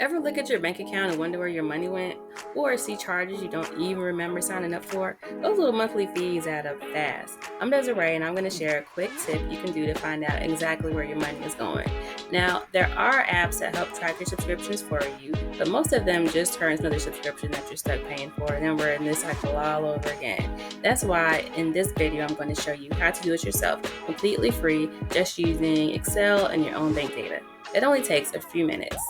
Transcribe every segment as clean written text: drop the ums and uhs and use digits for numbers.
Ever look at your bank account and wonder where your money went? Or see charges you don't even remember signing up for? Those little monthly fees add up fast. I'm Desiree, and I'm going to share a quick tip you can do to find out exactly where your money is going. Now, there are apps that help track your subscriptions for you, but most of them just turn another subscription that you're stuck paying for, and then we're in this cycle all over again. That's why in this video, I'm going to show you how to do it yourself, completely free, just using Excel and your own bank data. It only takes a few minutes.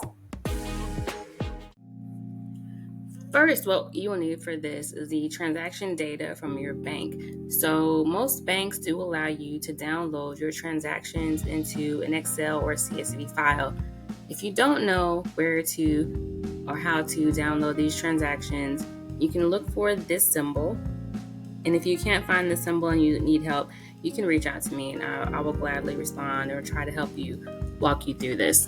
First, what you will need for this is the transaction data from your bank. So most banks do allow you to download your transactions into an Excel or CSV file. If you don't know where to or how to download these transactions, you can look for this symbol. And if you can't find the symbol and you need help, you can reach out to me and I will gladly respond or try to help you walk you through this.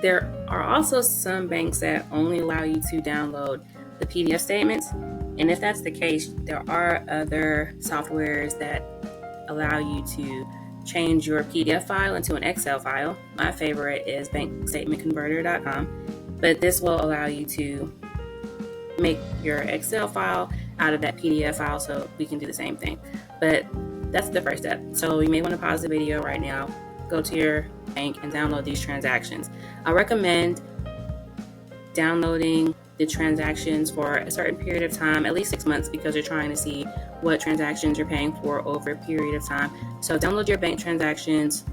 There are also some banks that only allow you to download the PDF statements. And if that's the case, there are other softwares that allow you to change your PDF file into an Excel file. My favorite is bankstatementconverter.com, but this will allow you to make your Excel file out of that PDF file so we can do the same thing. But that's the first step. So you may want to pause the video right now, go to your bank and download these transactions. I recommend downloading the transactions for a certain period of time, at least 6 months, because you're trying to see what transactions you're paying for over a period of time. So download your bank transactions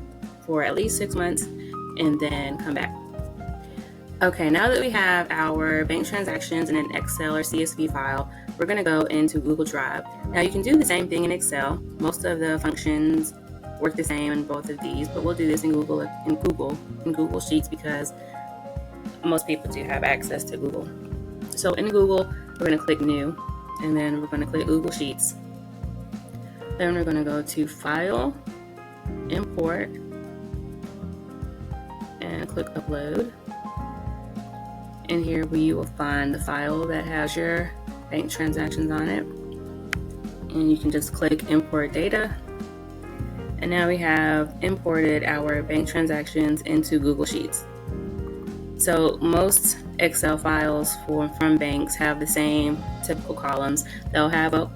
for at least 6 months and then come back. Okay, now that we have our bank transactions in an Excel or CSV file, we're going to go into Google Drive. Now you can do the same thing in Excel. Most of the functions work the same in both of these, but we'll do this in Google Sheets because most people do have access to Google. So in Google, we're going to click New, and then we're going to click Google Sheets. Then we're going to go to File, Import, and click Upload. And here you will find the file that has your bank transactions on it. And you can just click Import Data. And now we have imported our bank transactions into Google Sheets. So most Excel files from banks have the same typical columns. They'll have a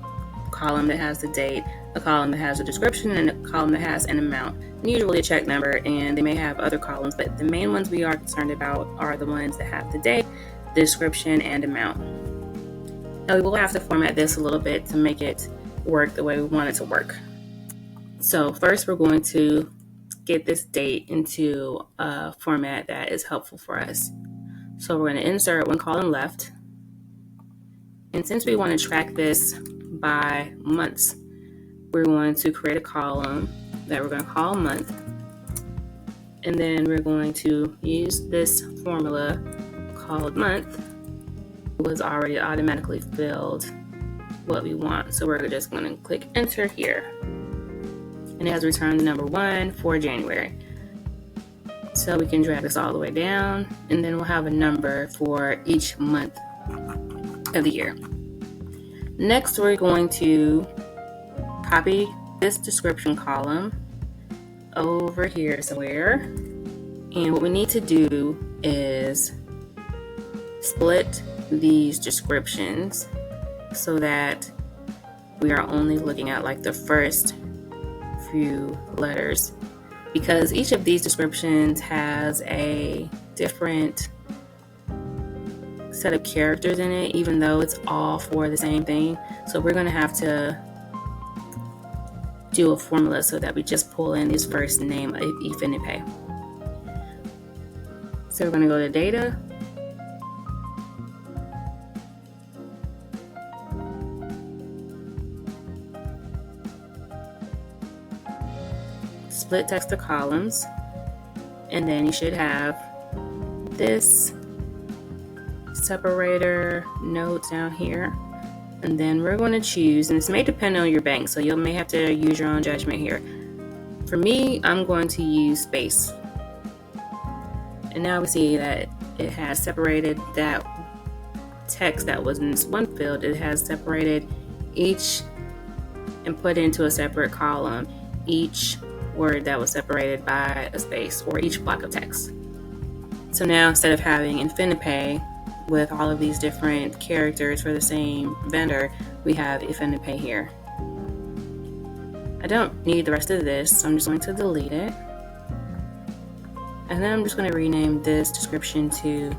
column that has the date, a column that has a description, and a column that has an amount, and usually a check number, and they may have other columns, but the main ones we are concerned about are the ones that have the date, the description, and amount. Now we will have to format this a little bit to make it work the way we want it to work. So first we're going to get this date into a format that is helpful for us. So we're going to insert one column left. And since we want to track this by months, we're going to create a column that we're going to call month. And then we're going to use this formula called month. It was already automatically filled what we want. So we're just going to click enter here. And it has returned the number 1 for January. So we can drag this all the way down, and then we'll have a number for each month of the year. Next, we're going to copy this description column over here somewhere. And what we need to do is split these descriptions so that we are only looking at like the first few letters, because each of these descriptions has a different set of characters in it, even though it's all for the same thing. So we're going to have to do a formula so that we just pull in this first name, Ife. So we're going to go to data, split text to columns, and then you should have this separator note down here. And then we're going to choose, and this may depend on your bank, so you may have to use your own judgment here. For me, I'm going to use space. And now we see that it has separated that text that was in this one field. It has separated each and put into a separate column each word that was separated by a space, or each block of text. So now instead of having InfiniPay with all of these different characters for the same vendor, we have InfiniPay here. I don't need the rest of this, so I'm just going to delete it. And then I'm just going to rename this description to,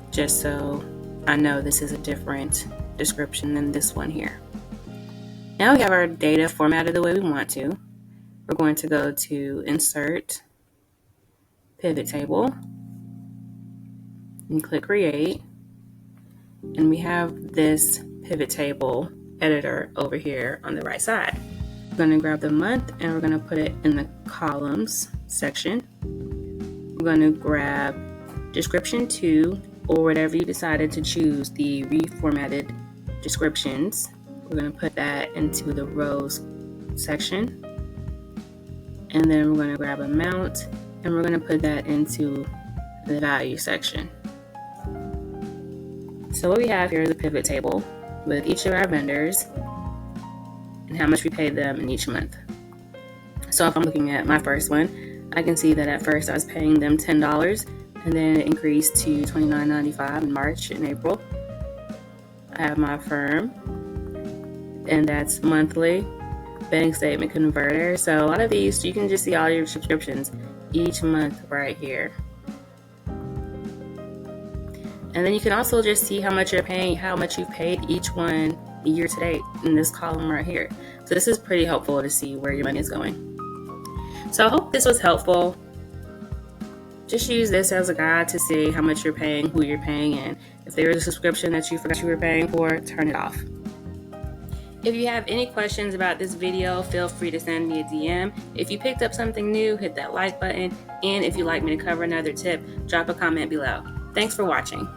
just so I know this is a different description than this one here. Now we have our data formatted the way we want to. We're going to go to Insert, Pivot Table, and click Create. And we have this pivot table editor over here on the right side. We're going to grab the month and we're going to put it in the columns section. We're going to grab description 2, or whatever you decided to choose, the reformatted descriptions. We're going to put that into the rows section. And then we're going to grab amount and we're going to put that into the value section. So what we have here is a pivot table with each of our vendors and how much we paid them in each month. So if I'm looking at my first one, I can see that at first I was paying them $10, and then it increased to $29.95 in March and April. I have my firm, and that's monthly bank statement converter. So a lot of these, you can just see all your subscriptions each month right here. And then you can also just see how much you're paying, how much you've paid each one year to date in this column right here. So this is pretty helpful to see where your money is going. So I hope this was helpful. Just use this as a guide to see how much you're paying, who you're paying, and if there is a subscription that you forgot you were paying for, turn it off. If you have any questions about this video, feel free to send me a DM. If you picked up something new, hit that like button. And if you'd like me to cover another tip, drop a comment below. Thanks for watching.